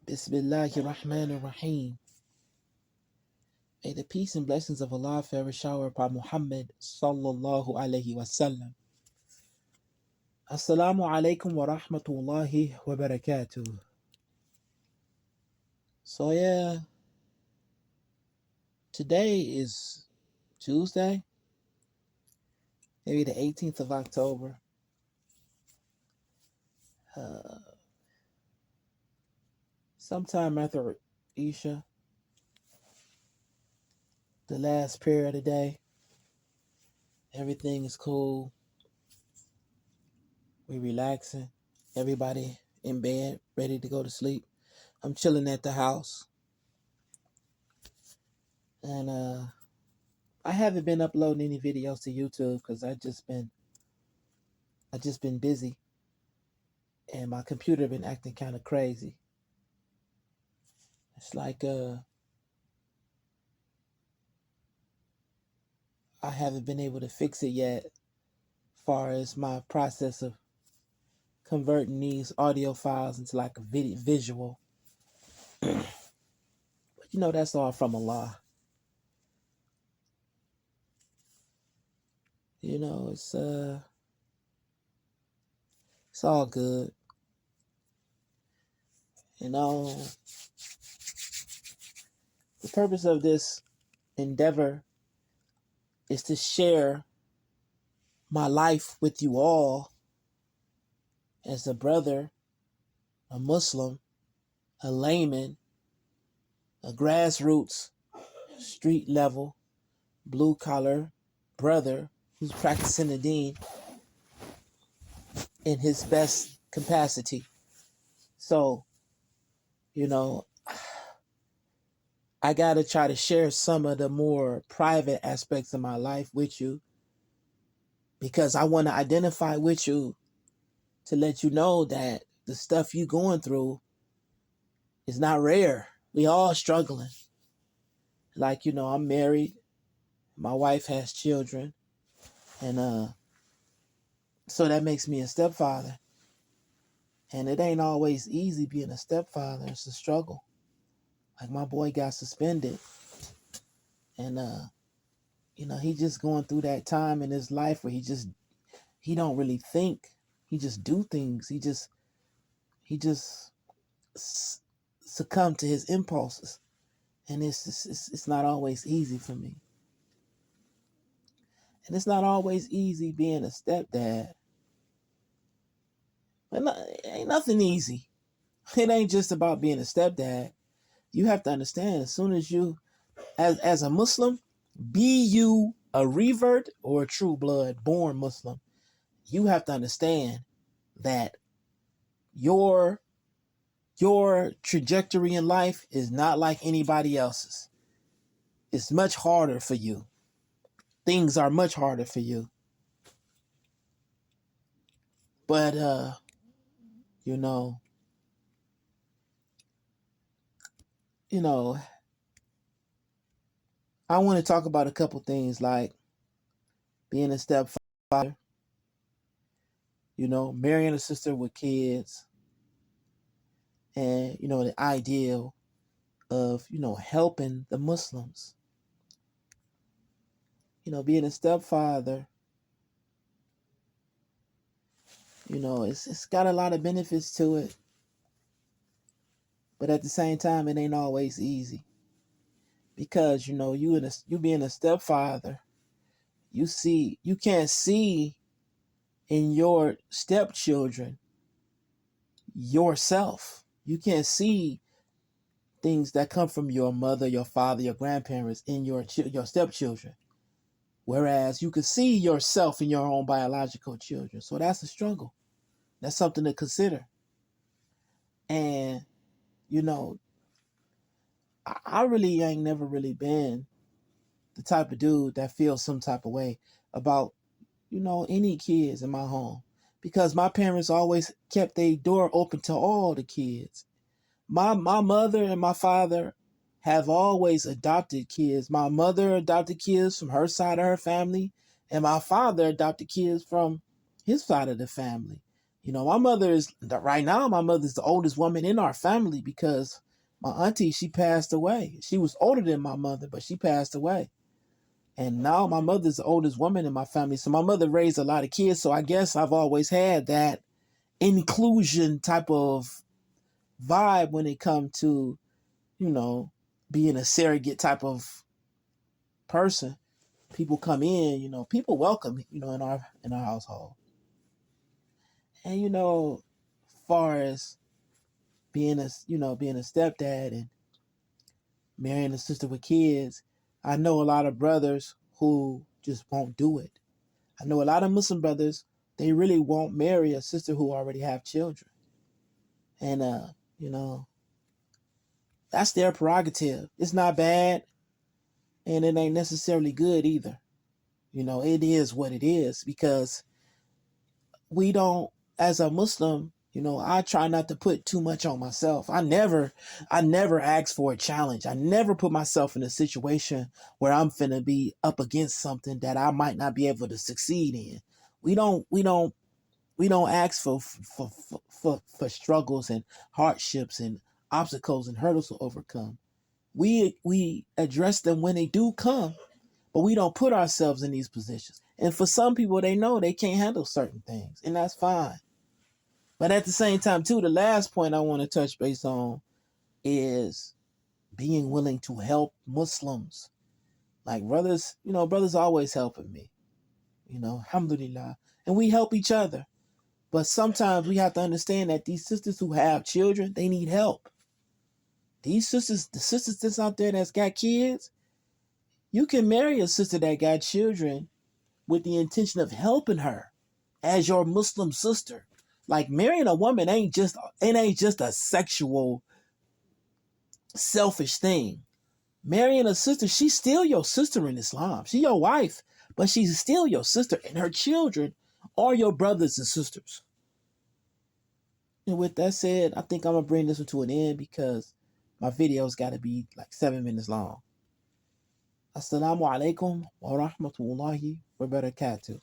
Bismillahirrahmanirrahim. May the peace and blessings of Allah forever shower upon Muhammad sallallahu alayhi wasallam. Assalamu alaykum wa rahmatullahi wa barakatuh. So today is Tuesday, maybe the 18th of October. Sometime after Isha, the last prayer of the day. Everything is cool. We relaxing. Everybody in bed, ready to go to sleep. I'm chilling at the house. And I haven't been uploading any videos to YouTube because I just been busy. And my computer been acting kind of crazy. It's like I haven't been able to fix it yet as far as my process of converting these audio files into like a visual. But that's all from Allah. It's all good. The purpose of this endeavor is to share my life with you all as a brother, a Muslim, a layman, a grassroots, street level, blue collar brother who's practicing the deen in his best capacity. So, I got to try to share some of the more private aspects of my life with you because I want to identify with you to let you know that the stuff you going through is not rare. We all struggling. Like, I'm married. My wife has children. And so that makes me a stepfather. And it ain't always easy being a stepfather. It's a struggle. Like my boy got suspended. And, he just going through that time in his life where he don't really think. He just do things. He just succumb to his impulses. And it's not always easy for me. And it's not always easy being a stepdad. But it ain't nothing easy. It ain't just about being a stepdad. You have to understand, as soon as you, as a Muslim, be you a revert or a true blood born Muslim, you have to understand that your trajectory in life is not like anybody else's. It's much harder for you. Things are much harder for you. But, I want to talk about a couple things like being a stepfather, marrying a sister with kids, and, the ideal of, helping the Muslims. Being a stepfather, it's got a lot of benefits to it. But at the same time, it ain't always easy. Because, you being a stepfather, you can't see in your stepchildren yourself. You can't see things that come from your mother, your father, your grandparents in your stepchildren. Whereas you can see yourself in your own biological children. So that's a struggle. That's something to consider. And, I really ain't never really been the type of dude that feels some type of way about, any kids in my home. Because my parents always kept their door open to all the kids. My mother and my father have always adopted kids. My mother adopted kids from her side of her family, and my father adopted kids from his side of the family. My mother is right now. My mother's the oldest woman in our family because my auntie, she passed away. She was older than my mother, but she passed away. And now my mother's the oldest woman in my family. So my mother raised a lot of kids. So I guess I've always had that inclusion type of vibe when it comes to, being a surrogate type of person. People come in, people welcome, in our household. And far as being a stepdad and marrying a sister with kids, I know a lot of brothers who just won't do it. I know a lot of Muslim brothers, they really won't marry a sister who already have children. And you know, that's their prerogative. It's not bad and it ain't necessarily good either. It is what it is because we don't, as a Muslim, I try not to put too much on myself. I never ask for a challenge. I never put myself in a situation where I'm finna be up against something that I might not be able to succeed in. We don't ask for struggles and hardships and obstacles and hurdles to overcome. We address them when they do come, but we don't put ourselves in these positions. And for some people, they know they can't handle certain things, and that's fine. But at the same time, too, the last point I want to touch base on is being willing to help Muslims. Like brothers always helping me, alhamdulillah. And we help each other. But sometimes we have to understand that these sisters who have children, they need help. The sisters that's out there that's got kids, you can marry a sister that got children with the intention of helping her as your Muslim sister. Like marrying a woman ain't just a sexual selfish thing. Marrying a sister, she's still your sister in Islam. She's your wife, but she's still your sister, and her children are your brothers and sisters. And with that said, I think I'm gonna bring this one to an end because my video's gotta be like 7 minutes long. Assalamu alaykum wa rahmatullahi wa barakatuh.